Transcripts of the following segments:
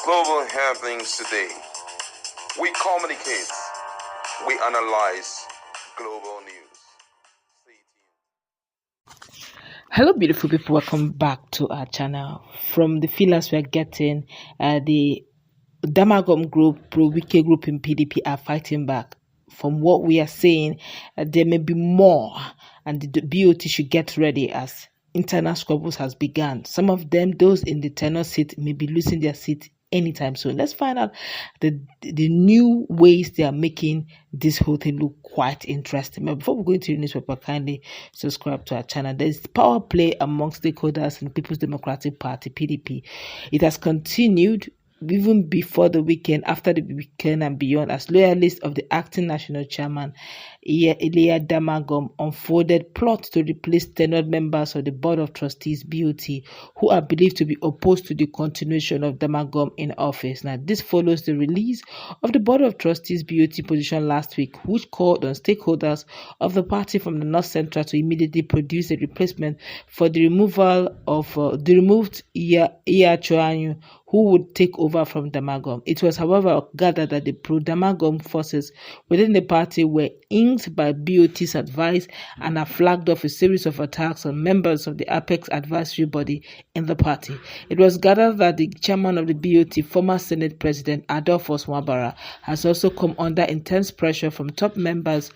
global happenings today. We communicate, we analyze global news. Stay tuned. Hello beautiful people, welcome back to our channel. From the feelers we are getting, the Damagum group, pro-Wike group in PDP are fighting back. From what we are saying, there may be more, and the BoT should get ready as internal squabbles has begun. Some of them, those in the tenor seat, may be losing their seat anytime soon. Let's find out the new ways they are making this whole thing look quite interesting. But before we go into the newspaper, kindly subscribe to our channel. There's power play among stakeholders in the People's Democratic Party, PDP. It has continued even before the weekend, after the weekend and beyond, as loyalists of the acting national chairman, Damagum, unfolded plots to replace tenured members of the Board of Trustees, BoT, who are believed to be opposed to the continuation of Damagum in office. Now, this follows the release of the Board of Trustees BoT position last week, which called on stakeholders of the party from the North Central to immediately produce a replacement for the removal of the removed Choanyu, who would take over from Damagum. It was, however, gathered that the pro-Damagum forces within the party were inked by BoT's advice and have flagged off a series of attacks on members of the Apex advisory body in the party. It was gathered that the chairman of the BoT, former Senate President Adolphus Wabara, has also come under intense pressure from top members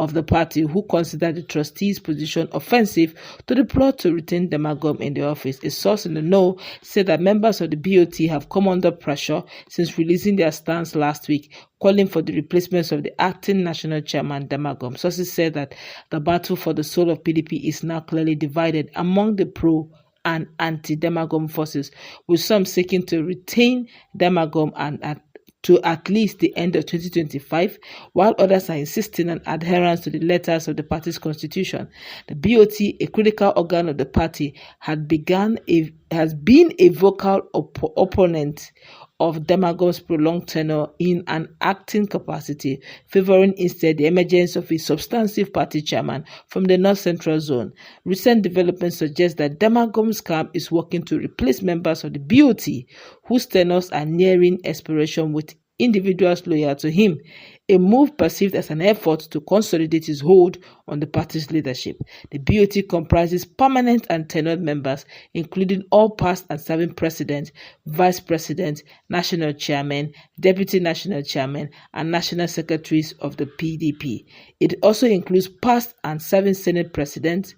of the party who consider the trustees' position offensive to the plot to retain Damagum in the office. A source in the know said that members of the BoT have come under pressure since releasing their stance last week, calling for the replacement of the acting national chairman Damagum. Sources said that the battle for the soul of PDP is now clearly divided among the pro and anti-Damagum forces, with some seeking to retain Damagum and to at least the end of 2025, while others are insisting on adherence to the letters of the party's constitution. The BoT, a critical organ of the party, has been a vocal opponent of Damagum's prolonged tenure in an acting capacity, favoring instead the emergence of a substantive party chairman from the North Central zone. Recent developments suggest that Damagum's camp is working to replace members of the BoT whose tenures are nearing expiration with individuals loyal to him, a move perceived as an effort to consolidate his hold on the party's leadership. The BoT comprises permanent and tenured members, including all past and serving president, vice president, national chairman, deputy national chairman, and national secretaries of the PDP. It also includes past and serving Senate president,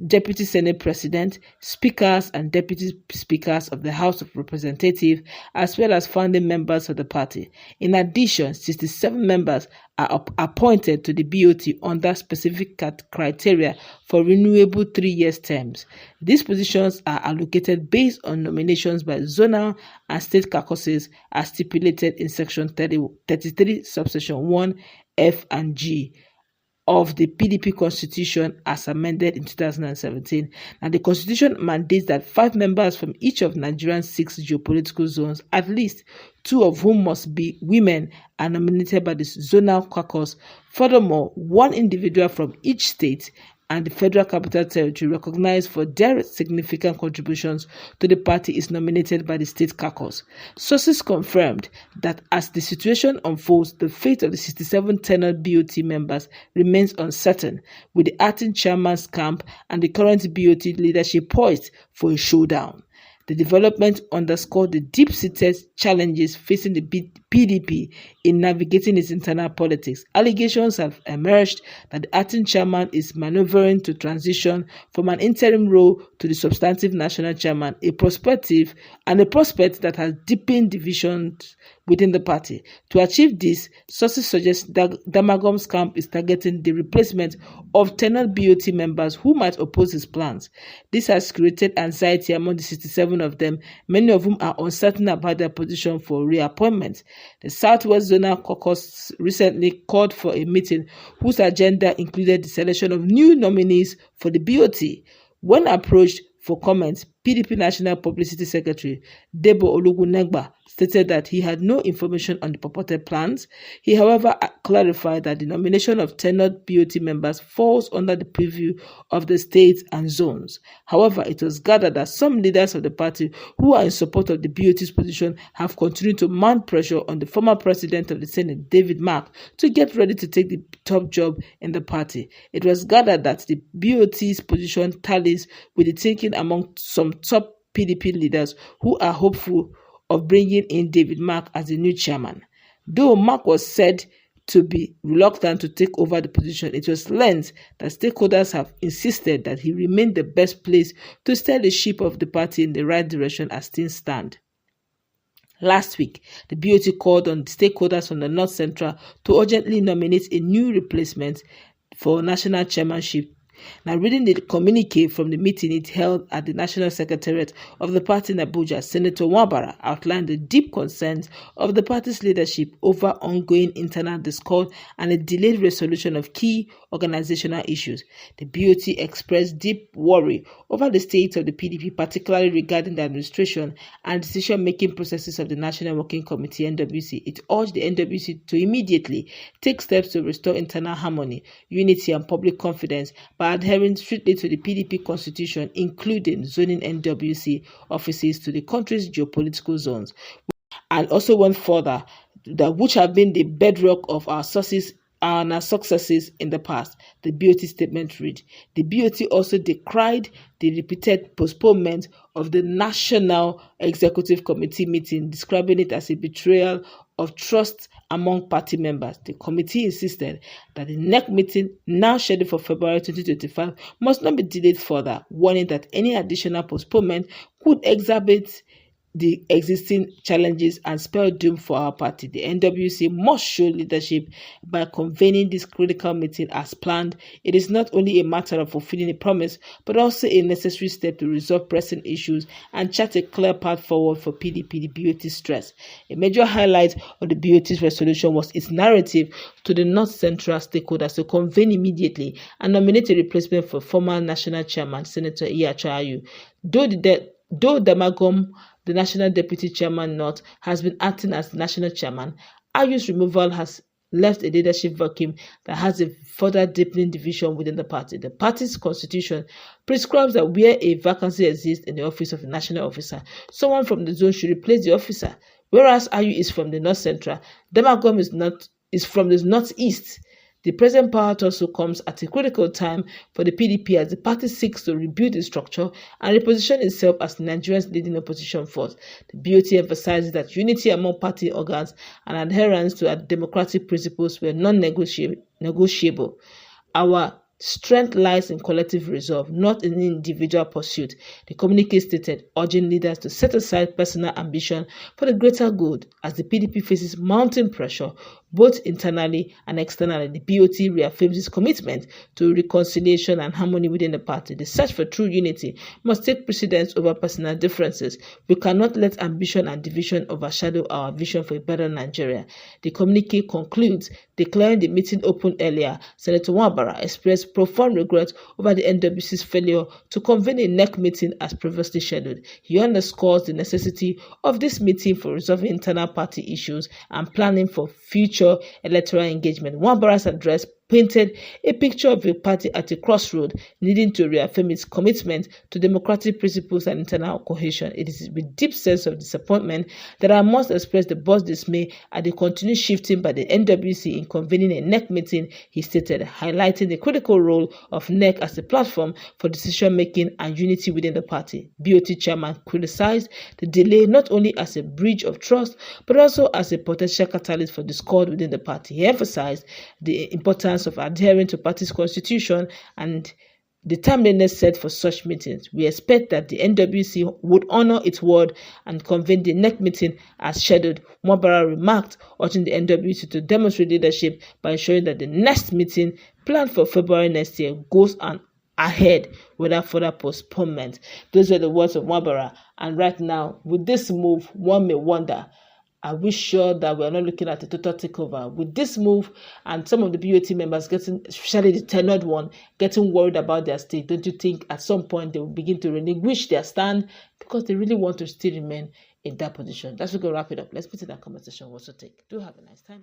Deputy Senate President, Speakers and Deputy Speakers of the House of Representatives, as well as founding members of the party. In addition, 67 members are appointed to the BoT under specific criteria for renewable 3-year terms. These positions are allocated based on nominations by zonal and state caucuses as stipulated in Section 33, subsection 1, F and G of the PDP Constitution as amended in 2017. And the Constitution mandates that 5 members from each of Nigeria's 6 geopolitical zones, at least 2 of whom must be women, are nominated by the zonal caucus. Furthermore, 1 individual from each state and the Federal Capital Territory recognized for their significant contributions to the party is nominated by the state caucus. Sources confirmed that as the situation unfolds, the fate of the 67 tenured BoT members remains uncertain, with the acting chairman's camp and the current BoT leadership poised for a showdown. The development underscored the deep-seated challenges facing the PDP in navigating its internal politics. Allegations have emerged that the acting chairman is maneuvering to transition from an interim role to the substantive national chairman, a prospect that has deepened divisions within the party. To achieve this, sources suggest that Damagum's camp is targeting the replacement of tenured BoT members who might oppose his plans. This has created anxiety among the 67 of them, many of whom are uncertain about their position for reappointment. The Southwest Zonal Caucus recently called for a meeting whose agenda included the selection of new nominees for the BoT. When approached for comments, PDP National Publicity Secretary Debo Olugunegba stated that he had no information on the purported plans. He, however, clarified that the nomination of tenured BoT members falls under the purview of the states and zones. However, it was gathered that some leaders of the party who are in support of the BoT's position have continued to mount pressure on the former president of the Senate, David Mark, to get ready to take the top job in the party. It was gathered that the BoT's position tallies with the thinking among some top PDP leaders who are hopeful of bringing in David Mark as the new chairman. Though Mark was said to be reluctant to take over the position, it was learned that stakeholders have insisted that he remained the best place to steer the ship of the party in the right direction as things stand. Last week, the BoT called on stakeholders from the North Central to urgently nominate a new replacement for national chairmanship. Now, reading the communique from the meeting it held at the National Secretariat of the party in Abuja, Senator Wabara outlined the deep concerns of the party's leadership over ongoing internal discord and a delayed resolution of key organizational issues. The BoT expressed deep worry over the state of the PDP, particularly regarding the administration and decision-making processes of the National Working Committee, NWC. It urged the NWC to immediately take steps to restore internal harmony, unity, and public confidence by adhering strictly to the PDP constitution, including zoning NWC offices to the country's geopolitical zones, and also went further, that which have been the bedrock of our successes in the past. The BoT statement read, the BoT also decried the repeated postponement of the National Executive Committee meeting, describing it as a betrayal of trust among party members. The committee insisted that the next meeting, now scheduled for February 2025, must not be delayed further, warning that any additional postponement could exacerbate the existing challenges and spell doom for our party. The NWC must show leadership by convening this critical meeting as planned. It is not only a matter of fulfilling a promise, but also a necessary step to resolve pressing issues and chart a clear path forward for PDP, the BoT stress. A major highlight of the BoT's resolution was its narrative to the North Central stakeholders to convene immediately and nominate a replacement for former national chairman, Senator Iyachu. Though Damagum, the National Deputy Chairman North, has been acting as national chairman, Ayu's removal has left a leadership vacuum that has a further deepening division within the party. The party's constitution prescribes that where a vacancy exists in the office of a national officer, someone from the zone should replace the officer. Whereas Ayu is from the North Central, Damagum is from the Northeast. The present power also comes at a critical time for the PDP as the party seeks to rebuild its structure and reposition itself as Nigeria's leading opposition force. The BoT emphasizes that unity among party organs and adherence to our democratic principles were non-negotiable. Our strength lies in collective resolve, not in individual pursuit, the communique stated, urging leaders to set aside personal ambition for the greater good. As the PDP faces mounting pressure, both internally and externally, the BoT reaffirms its commitment to reconciliation and harmony within the party. The search for true unity must take precedence over personal differences. We cannot let ambition and division overshadow our vision for a better Nigeria. The communique concludes, declaring the meeting open earlier. Senator Wabara expressed profound regret over the NWC's failure to convene a next meeting as previously scheduled. He underscores the necessity of this meeting for resolving internal party issues and planning for future electoral engagement. Wabara's address painted a picture of a party at a crossroad, needing to reaffirm its commitment to democratic principles and internal cohesion. It is with deep sense of disappointment that I must express the board's dismay at the continued shifting by the NWC in convening a NEC meeting, he stated, highlighting the critical role of NEC as a platform for decision-making and unity within the party. BoT chairman criticized the delay not only as a breach of trust, but also as a potential catalyst for discord within the party. He emphasized the importance of adhering to party's constitution and the timeliness set for such meetings. We expect that the NWC would honor its word and convene the next meeting as scheduled, Wabara remarked, urging the NWC to demonstrate leadership by ensuring that the next meeting, planned for February next year, goes on ahead without further postponement. Those were the words of Wabara. And right now, with this move, one may wonder, Are we sure that we are not looking at a total takeover? With this move and some of the BoT members getting, especially the tenured one, getting worried about their stake, don't you think at some point they will begin to relinquish their stand because they really want to still remain in that position? That's what we're going to wrap it up. Let's put in that conversation. What's your take? Do have a nice time.